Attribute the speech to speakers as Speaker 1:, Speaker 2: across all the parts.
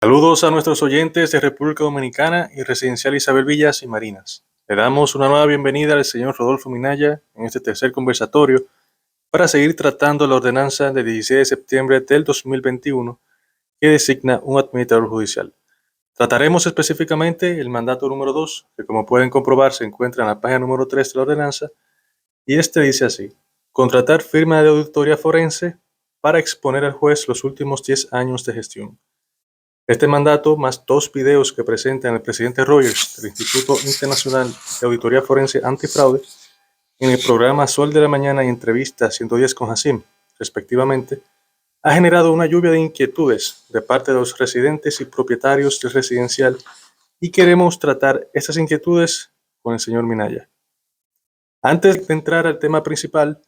Speaker 1: Saludos a nuestros oyentes de República Dominicana y Residencial Isabel Villas y Marinas. Le damos una nueva bienvenida al señor Rodolfo Minaya en este tercer conversatorio para seguir tratando la ordenanza del 16 de septiembre del 2021 que designa un administrador judicial. Trataremos específicamente el mandato número 2, que como pueden comprobar se encuentra en la página número 3 de la ordenanza, y este dice así: contratar firma de auditoría forense para exponer al juez los últimos 10 años de gestión. Este mandato, más dos videos que presentan el presidente Rogers del Instituto Internacional de Auditoría Forense Antifraude en el programa Sol de la Mañana y Entrevista 110 con Hassim, respectivamente, ha generado una lluvia de inquietudes de parte de los residentes y propietarios del residencial y queremos tratar esas inquietudes con el señor Minaya. Antes de entrar al tema principal,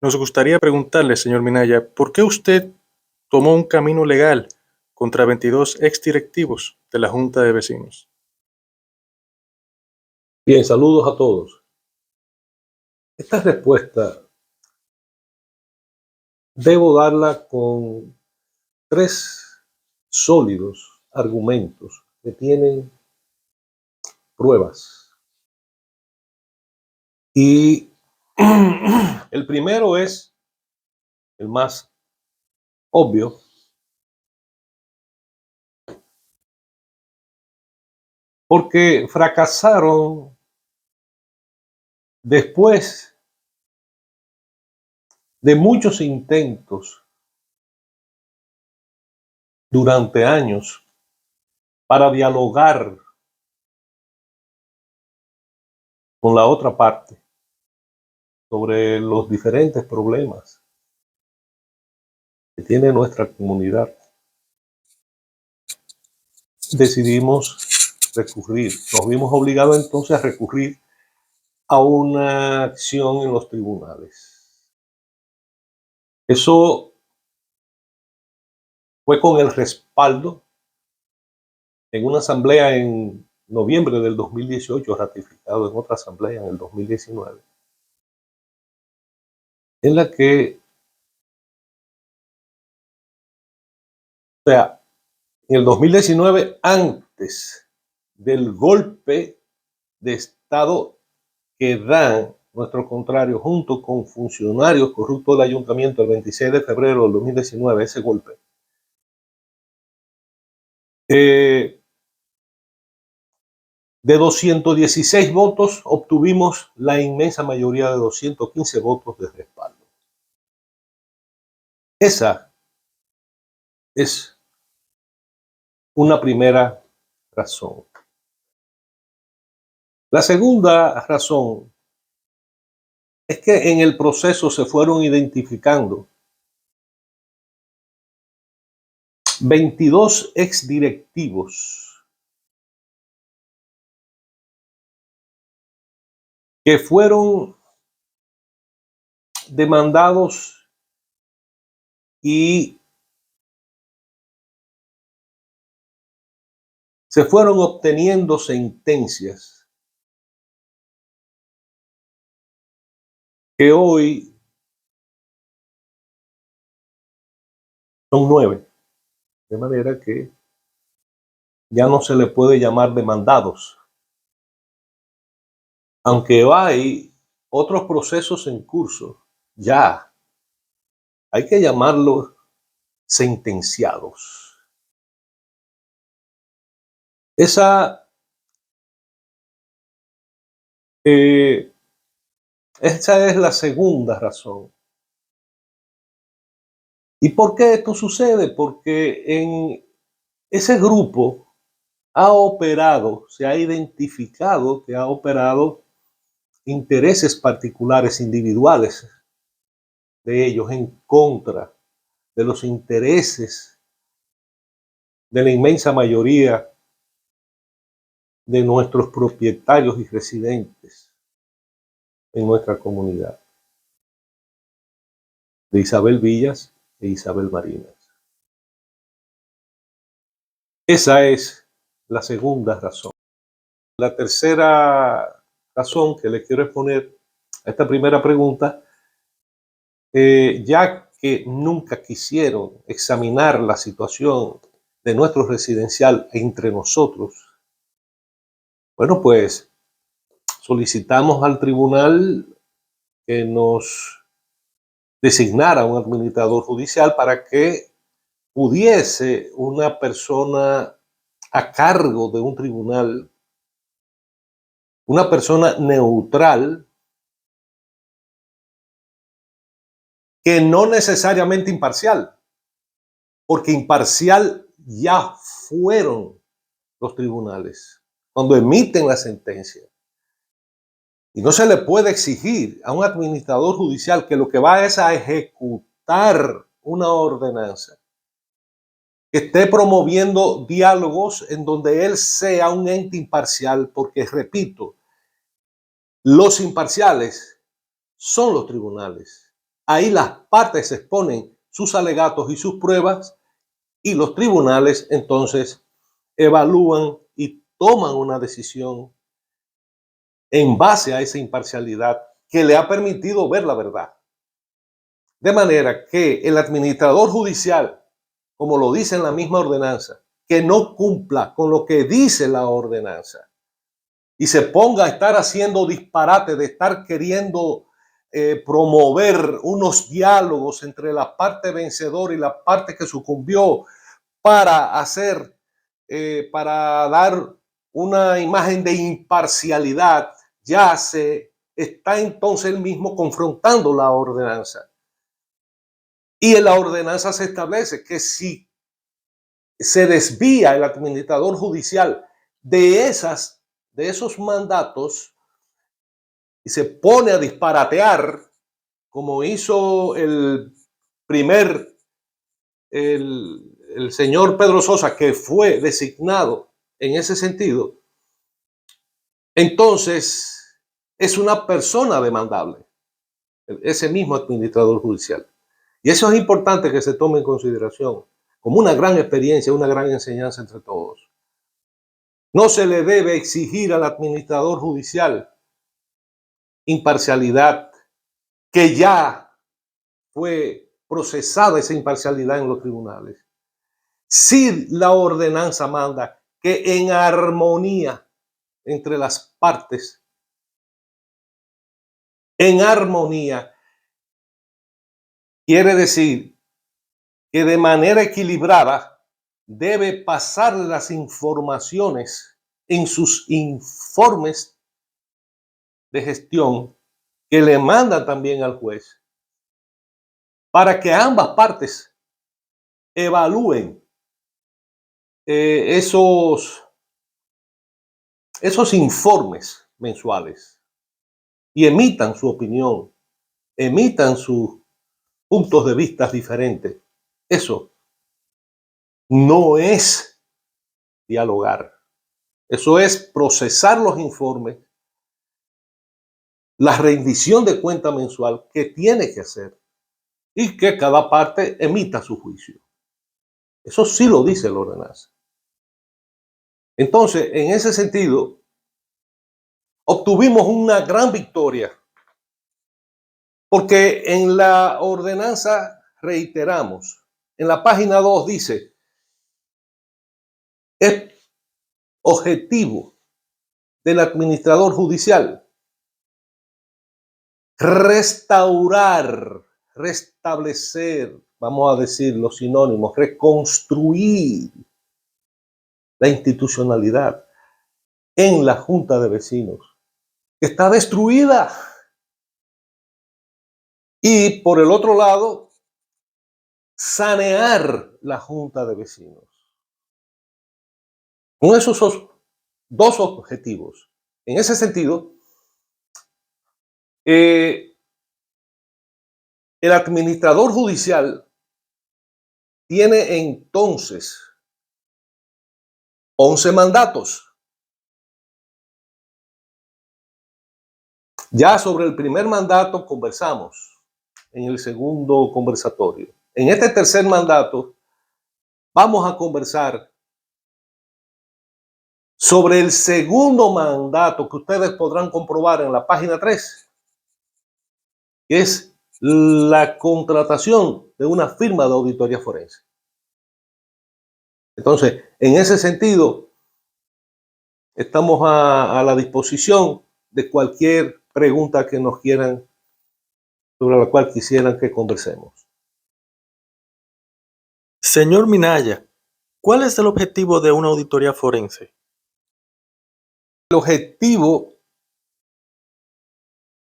Speaker 1: nos gustaría preguntarle, señor Minaya, ¿por qué usted tomó un camino legal contra 22 exdirectivos de la Junta de Vecinos?
Speaker 2: Bien, saludos a todos. Esta respuesta debo darla con tres sólidos argumentos que tienen pruebas. Y el primero es el más obvio, porque fracasaron después de muchos intentos durante años para dialogar con la otra parte sobre los diferentes problemas que tiene nuestra comunidad. Decidimos recurrir, nos vimos obligados entonces a recurrir a una acción en los tribunales. Eso fue con el respaldo en una asamblea en noviembre del 2018, ratificado en otra asamblea en el 2019, en la que, o sea, en el 2019, antes del golpe de Estado que dan nuestro contrario junto con funcionarios corruptos del ayuntamiento el 26 de febrero del 2019, ese golpe, de 216 votos obtuvimos la inmensa mayoría de 215 votos de respaldo. Esa es una primera razón. La segunda razón es que en el proceso se fueron identificando 22 exdirectivos que fueron demandados y se fueron obteniendo sentencias que hoy son 9, de manera que ya no se le puede llamar demandados, aunque hay otros procesos en curso, ya hay que llamarlos sentenciados. Esa es la segunda razón. ¿Y por qué esto sucede? Porque en ese grupo se ha identificado que ha operado intereses particulares, individuales de ellos en contra de los intereses de la inmensa mayoría de nuestros propietarios y residentes en nuestra comunidad, de Isabel Villas e Isabel Marinas. Esa es la segunda razón. La tercera razón que le quiero exponer a esta primera pregunta, ya que nunca quisieron examinar la situación de nuestro residencial entre nosotros, bueno, pues solicitamos al tribunal que nos designara un administrador judicial para que pudiese una persona a cargo de un tribunal, una persona neutral, que no necesariamente imparcial, porque imparcial ya fueron los tribunales cuando emiten la sentencia. Y no se le puede exigir a un administrador judicial que lo que va es a ejecutar una ordenanza, que esté promoviendo diálogos en donde él sea un ente imparcial, porque, repito, los imparciales son los tribunales. Ahí las partes exponen sus alegatos y sus pruebas y los tribunales entonces evalúan y toman una decisión en base a esa imparcialidad que le ha permitido ver la verdad. De manera que el administrador judicial, como lo dice en la misma ordenanza, que no cumpla con lo que dice la ordenanza y se ponga a estar haciendo disparate de estar queriendo promover unos diálogos entre la parte vencedora y la parte que sucumbió para hacer, para dar una imagen de imparcialidad, ya se está entonces él mismo confrontando la ordenanza. Y en la ordenanza se establece que si se desvía el administrador judicial de esos mandatos y se pone a disparatear, como hizo el señor Pedro Sosa, que fue designado en ese sentido, entonces es una persona demandable, ese mismo administrador judicial. Y eso es importante que se tome en consideración como una gran experiencia, una gran enseñanza entre todos. No se le debe exigir al administrador judicial imparcialidad, que ya fue procesada esa imparcialidad en los tribunales. Si la ordenanza manda que en armonía entre las partes, en armonía, quiere decir que de manera equilibrada debe pasar las informaciones en sus informes de gestión que le mandan también al juez, para que ambas partes evalúen esos informes mensuales y emitan su opinión, emitan sus puntos de vista diferentes. Eso no es dialogar. Eso es procesar los informes, la rendición de cuenta mensual que tiene que hacer y que cada parte emita su juicio. Eso sí lo dice la ordenanza. Entonces, en ese sentido, obtuvimos una gran victoria, porque en la ordenanza, reiteramos, en la página 2 dice, es objetivo del administrador judicial restaurar, restablecer, vamos a decir los sinónimos, reconstruir la institucionalidad en la Junta de Vecinos, que está destruida. Y por el otro lado, sanear la Junta de Vecinos. Con esos dos objetivos. En ese sentido, el administrador judicial tiene entonces 11 mandatos. Ya sobre el primer mandato conversamos en el segundo conversatorio. En este tercer mandato vamos a conversar sobre el segundo mandato que ustedes podrán comprobar en la página 3, que es la contratación de una firma de auditoría forense. Entonces, en ese sentido, estamos a la disposición de cualquier pregunta que nos quieran, sobre la cual quisieran que conversemos.
Speaker 1: Señor Minaya, ¿cuál es el objetivo de una auditoría forense?
Speaker 2: El objetivo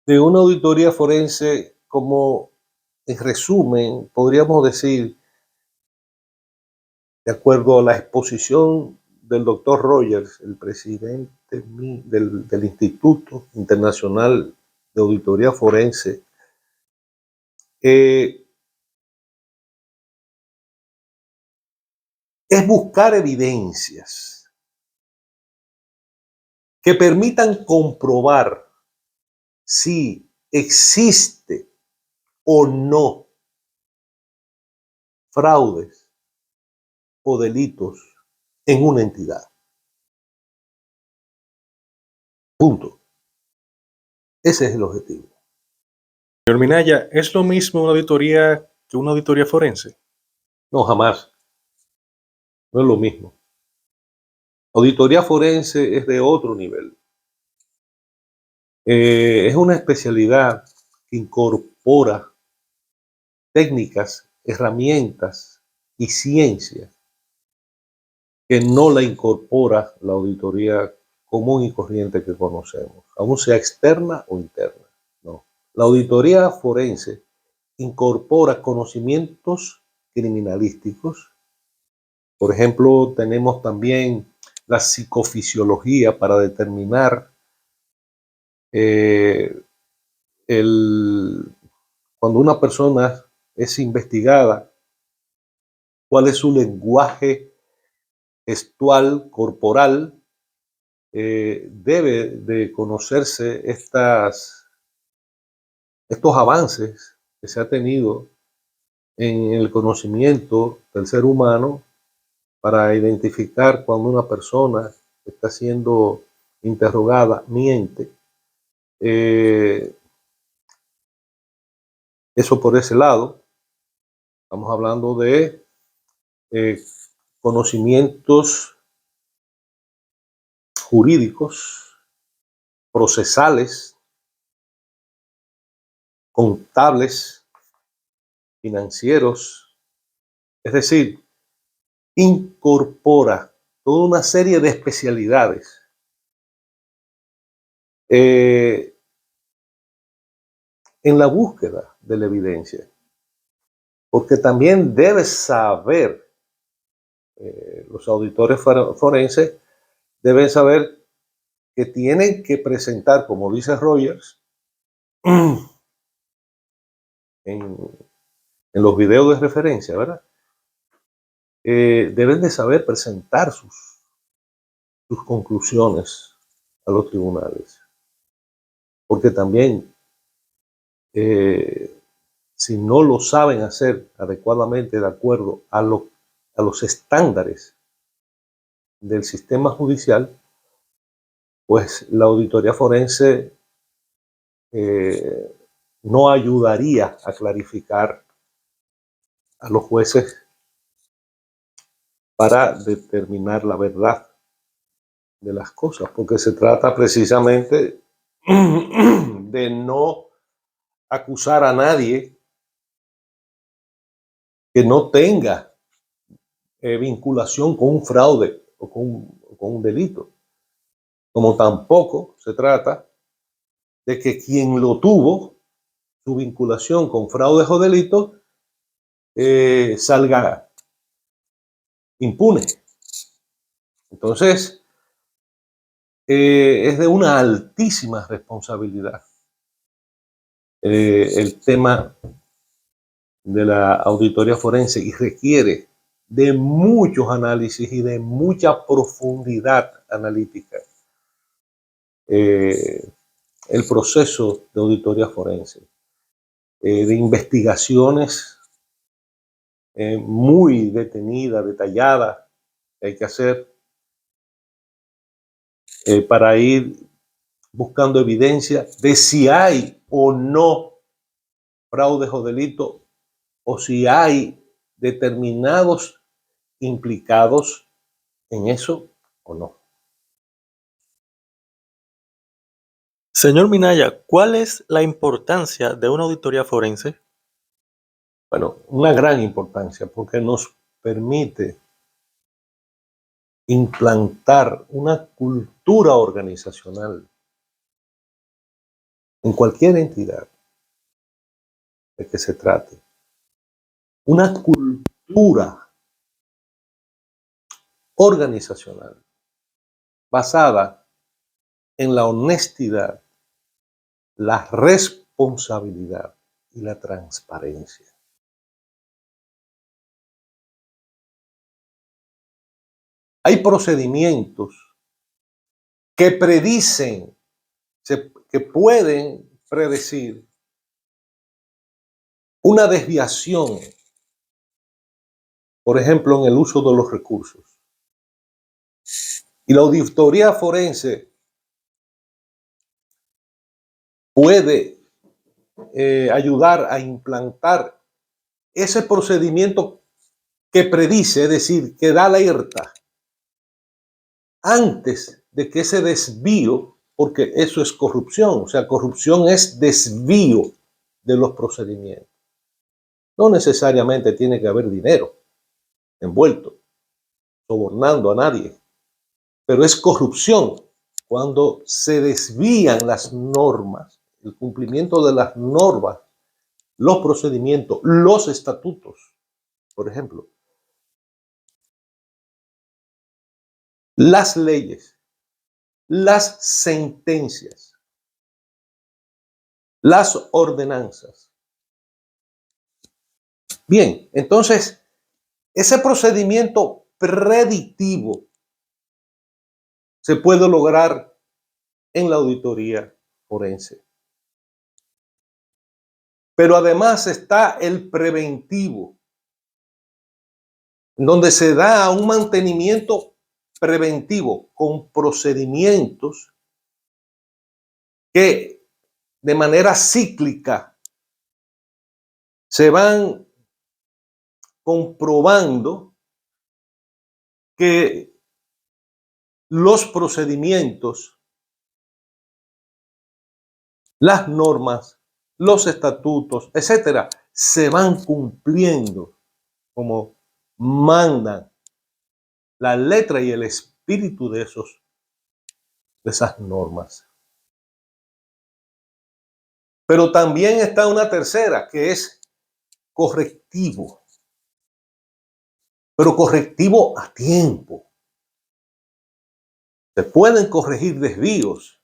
Speaker 2: de una auditoría forense, como en resumen, podríamos decir, de acuerdo a la exposición del doctor Rogers, el presidente del Instituto Internacional de Auditoría Forense, es buscar evidencias que permitan comprobar si existe o no fraudes o delitos en una entidad. Punto. Ese es el objetivo.
Speaker 1: Señor Minaya, ¿es lo mismo una auditoría que una auditoría forense?
Speaker 2: No, jamás. No es lo mismo. Auditoría forense es de otro nivel. Es una especialidad que incorpora técnicas, herramientas y ciencia que no la incorpora la auditoría común y corriente que conocemos, aun sea externa o interna. No. La auditoría forense incorpora conocimientos criminalísticos. Por ejemplo, tenemos también la psicofisiología para determinar eh, cuando una persona es investigada, cuál es su lenguaje gestual, corporal. Debe de conocerse estos avances que se ha tenido en el conocimiento del ser humano para identificar cuando una persona está siendo interrogada, miente. Eso por ese lado. Estamos hablando de conocimientos jurídicos, procesales, contables, financieros. Es decir, incorpora toda una serie de especialidades en la búsqueda de la evidencia. Porque también debes saber, los auditores forenses deben saber que tienen que presentar, como dice Rogers, en los videos de referencia, ¿verdad? Deben de saber presentar sus conclusiones a los tribunales. Porque también, si no lo saben hacer adecuadamente de acuerdo a los estándares del sistema judicial, pues la auditoría forense no ayudaría a clarificar a los jueces para determinar la verdad de las cosas, porque se trata precisamente de no acusar a nadie que no tenga vinculación con un fraude o con un delito, como tampoco se trata de que quien lo tuvo, su vinculación con fraudes o delitos, salga impune. Entonces, es de una altísima responsabilidad el tema de la auditoría forense y requiere de muchos análisis y de mucha profundidad analítica el proceso de auditoría forense, de investigaciones muy detenidas, detalladas, que hay que hacer para ir buscando evidencia de si hay o no fraudes o delitos, o si hay determinados implicados en eso o no.
Speaker 1: Señor Minaya, ¿cuál es la importancia de una auditoría forense?
Speaker 2: Bueno, una gran importancia porque nos permite implantar una cultura organizacional en cualquier entidad de que se trate. Una cultura organizacional basada en la honestidad, la responsabilidad y la transparencia. Hay procedimientos que predicen, que pueden predecir una desviación, por ejemplo, en el uso de los recursos. Y la auditoría forense puede ayudar a implantar ese procedimiento que predice, es decir, que da alerta antes de que ese desvío, porque eso es corrupción, o sea, corrupción es desvío de los procedimientos. No necesariamente tiene que haber dinero envuelto, sobornando a nadie, pero es corrupción cuando se desvían las normas, el cumplimiento de las normas, los procedimientos, los estatutos, por ejemplo, las leyes, las sentencias, las ordenanzas. Bien, entonces, ese procedimiento predictivo se puede lograr en la auditoría forense. Pero además está el preventivo, donde se da un mantenimiento preventivo con procedimientos que de manera cíclica se van comprobando que los procedimientos, las normas, los estatutos, etcétera, se van cumpliendo como mandan la letra y el espíritu de esas normas. Pero también está una tercera, que es correctivo, pero correctivo a tiempo. Se pueden corregir desvíos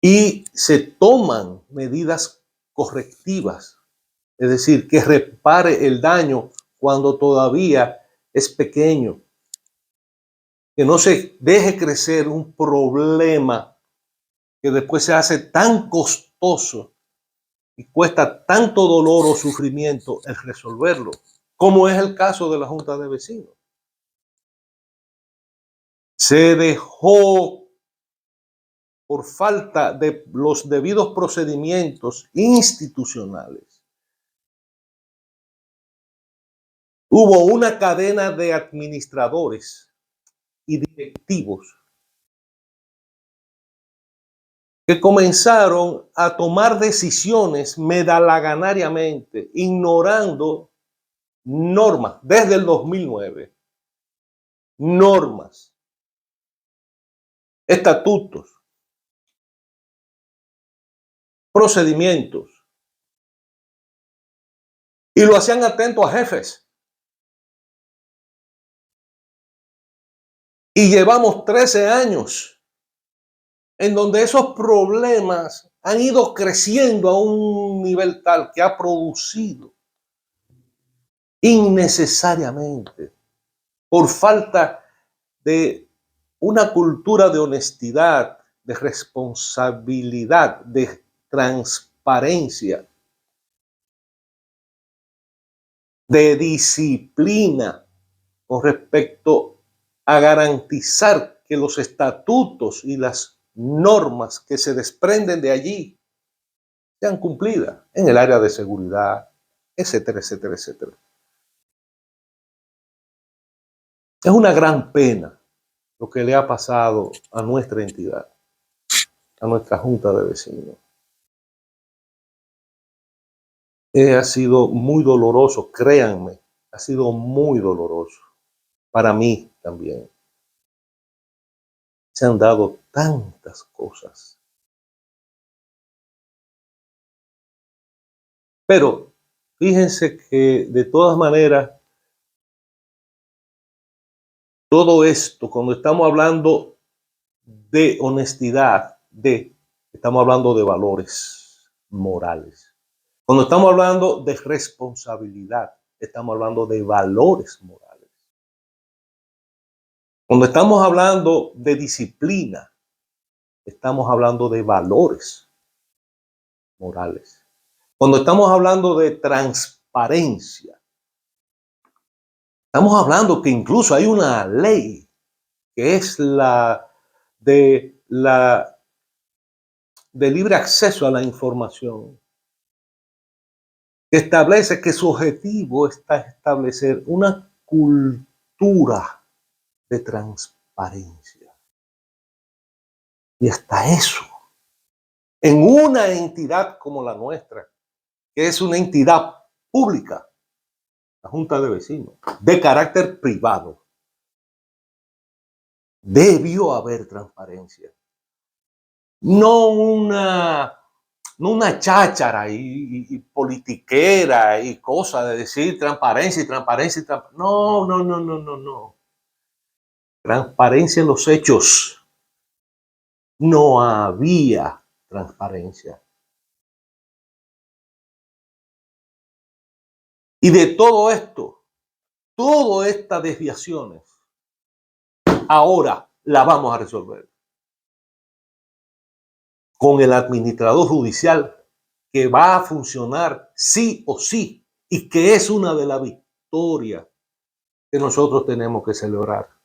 Speaker 2: y se toman medidas correctivas, es decir, que repare el daño cuando todavía es pequeño, que no se deje crecer un problema que después se hace tan costoso y cuesta tanto dolor o sufrimiento el resolverlo, como es el caso de la Junta de Vecinos. Se dejó, por falta de los debidos procedimientos institucionales, hubo una cadena de administradores y directivos que comenzaron a tomar decisiones medalaganariamente, ignorando normas desde el 2009, normas, estatutos, procedimientos, y lo hacían atento a jefes. Y llevamos 13 años en donde esos problemas han ido creciendo a un nivel tal que ha producido innecesariamente, por falta de una cultura de honestidad, de responsabilidad, de transparencia, de disciplina con respecto a garantizar que los estatutos y las normas que se desprenden de allí sean cumplidas en el área de seguridad, etcétera, etcétera, etcétera. Es una gran pena lo que le ha pasado a nuestra entidad, a nuestra Junta de Vecinos. Ha sido muy doloroso, créanme, ha sido muy doloroso. Para mí también. Se han dado tantas cosas. Pero fíjense que de todas maneras, todo esto, cuando estamos hablando de honestidad, estamos hablando de valores morales. Cuando estamos hablando de responsabilidad, estamos hablando de valores morales. Cuando estamos hablando de disciplina, estamos hablando de valores morales. Cuando estamos hablando de transparencia, estamos hablando que incluso hay una ley que es la de libre acceso a la información, que establece que su objetivo está establecer una cultura de transparencia. Y hasta eso, en una entidad como la nuestra, que es una entidad pública, la Junta de Vecinos, de carácter privado, debió haber transparencia. No una cháchara y politiquera y cosas de decir transparencia y transparencia y transparencia. No. Transparencia en los hechos. No había transparencia. Y de todo esto, todas estas desviaciones, ahora la vamos a resolver con el administrador judicial que va a funcionar sí o sí y que es una de las victorias que nosotros tenemos que celebrar.